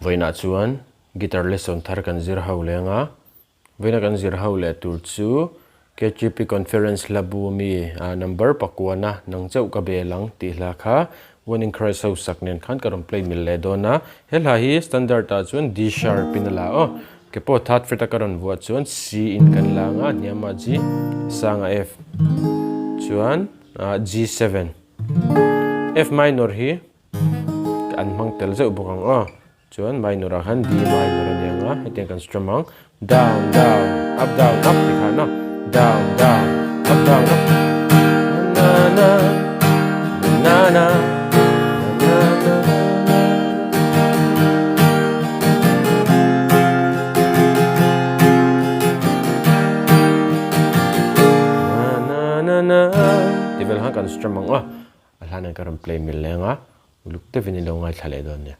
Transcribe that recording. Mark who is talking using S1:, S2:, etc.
S1: Voina chuan guitar lesson thar kan zir ho lenga voina kan zir ho le tur chu KGP conference labu mi number pakwana nang chau ka belang ti hla kha winning cry so saknen khan karon play mil le dona hela hi standard ta chuan D sharp in la o ke po that frita karon wa chuan C in kan langa nyama G sanga F chuan G7 F minor hi kan mang tel zau bukang o chuan minor han D minor anianga hetiang kan strumang down down up ti khana down down up na na na na Tivel han kan strumang alhanan karon play mil lenga uluk te vinilo ngai thale don ya